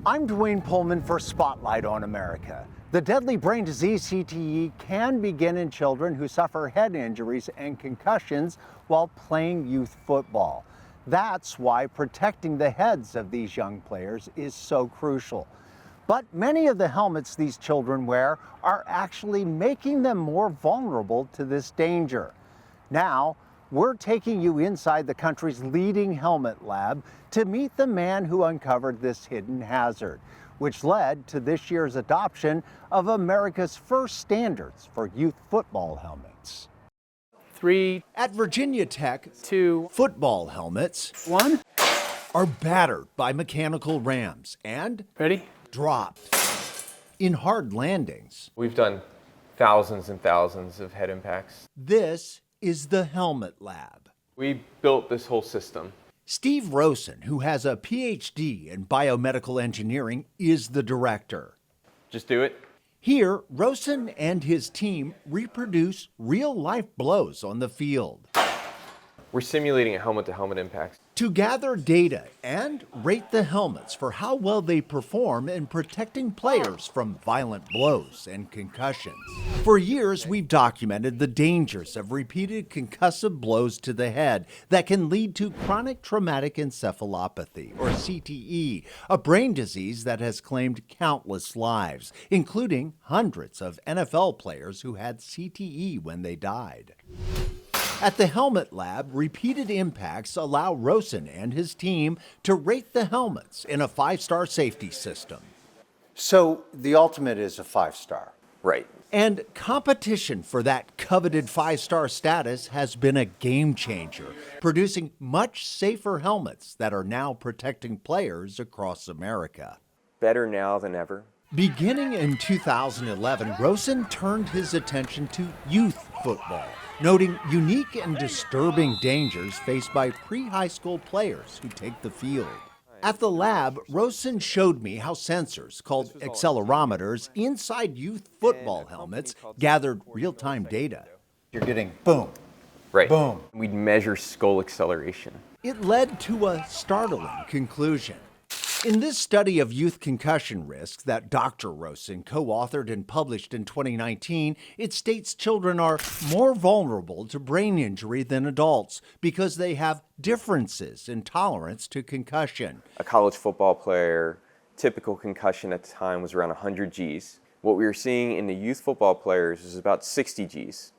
I'm Dwayne Pullman for Spotlight on America. The deadly brain disease CTE can begin in children who suffer head injuries and concussions while playing youth football. That's why protecting the heads of these young players is so crucial. But many of the helmets these children wear are actually making them more vulnerable to this danger. Now, we're taking you inside the country's leading helmet lab to meet the man who uncovered this hidden hazard, which led to this year's adoption of America's first standards for youth football helmets. 3, At Virginia Tech, 2, football helmets 1. are battered by mechanical rams and Ready? dropped in hard landings. We've done thousands and thousands of head impacts. This is the Helmet Lab. We built this whole system. Steve Rosen, who has a PhD in biomedical engineering, is the director. Just do it. Here, Rosen and his team reproduce real-life blows on the field We're simulating a helmet-to-helmet impact. to gather data and rate the helmets for how well they perform in protecting players from violent blows and concussions. For years, we've documented the dangers of repeated concussive blows to the head that can lead to chronic traumatic encephalopathy, or CTE, a brain disease that has claimed countless lives, including hundreds of NFL players who had CTE when they died. At the Helmet Lab, repeated impacts allow Rosen and his team to rate the helmets in a 5-star safety system. So the ultimate is a 5-star. Right. And competition for that coveted 5-star status has been a game changer, producing much safer helmets that are now protecting players across America. Better now than ever. Beginning in 2011, Rosen turned his attention to youth football, noting unique and disturbing dangers faced by pre-high school players who take the field. At the lab, Rosen showed me how sensors, called accelerometers, inside youth football helmets gathered real-time data. You're getting boom, Right. boom. We'd measure skull acceleration. It led to a startling conclusion. In this study of youth concussion risks that Dr. Rosen co-authored and published in 2019, it states children are more vulnerable to brain injury than adults because they have differences in tolerance to concussion. A college football player, typical concussion at the time was around 100 Gs. What we were seeing in the youth football players was about 60 Gs.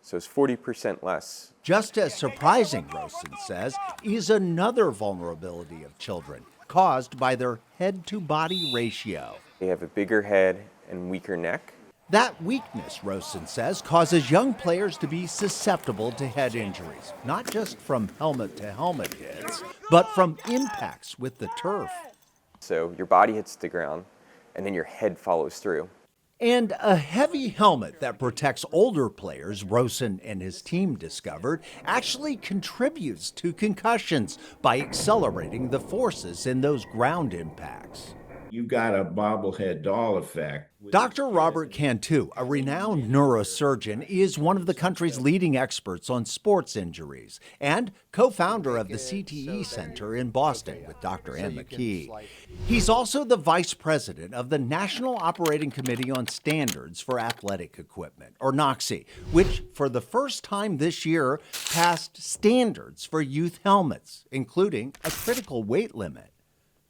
So it's 40% less. Just as surprising, Rosen says, is another vulnerability of children, caused by their head-to-body ratio. They have a bigger head and weaker neck. That weakness, Rosen says, causes young players to be susceptible to head injuries, not just from helmet-to-helmet hits, but from impacts with the turf. So your body hits the ground, and then your head follows through. And a heavy helmet that protects older players, Rosen and his team discovered, actually contributes to concussions by accelerating the forces in those ground impacts. You've got a bobblehead doll effect. Dr. Robert Cantu, a renowned neurosurgeon, is one of the country's leading experts on sports injuries and co-founder of the CTE Center in Boston with Dr. Ann McKee. He's also the vice president of the National Operating Committee on Standards for Athletic Equipment, or NOCSE, which for the first time this year passed standards for youth helmets, including a critical weight limit.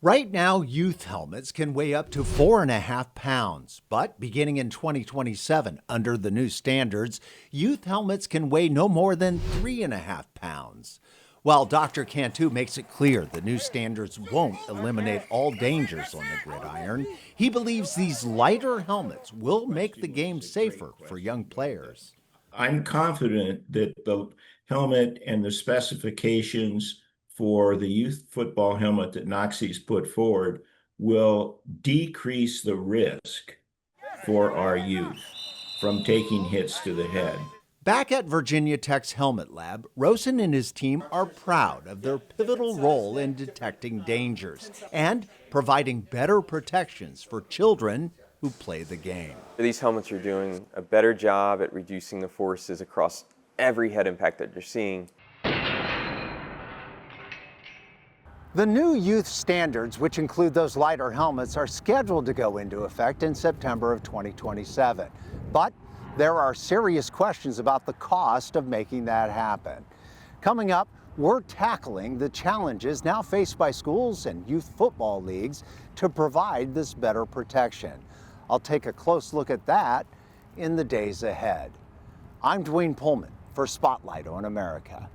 Right now, youth helmets can weigh up to 4.5 pounds, but beginning in 2027, under the new standards, youth helmets can weigh no more than 3.5 pounds. While Dr. Cantu makes it clear the new standards won't eliminate all dangers on the gridiron, he believes these lighter helmets will make the game safer for young players. I'm confident that the helmet and the specifications for the youth football helmet that NOCSE's put forward will decrease the risk for our youth from taking hits to the head. Back at Virginia Tech's Helmet Lab, Rosen and his team are proud of their pivotal role in detecting dangers and providing better protections for children who play the game. These helmets are doing a better job at reducing the forces across every head impact that you're seeing. The new youth standards, which include those lighter helmets, are scheduled to go into effect in September of 2027. But there are serious questions about the cost of making that happen. Coming up, we're tackling the challenges now faced by schools and youth football leagues to provide this better protection. I'll take a close look at that in the days ahead. I'm Dwayne Pullman for Spotlight on America.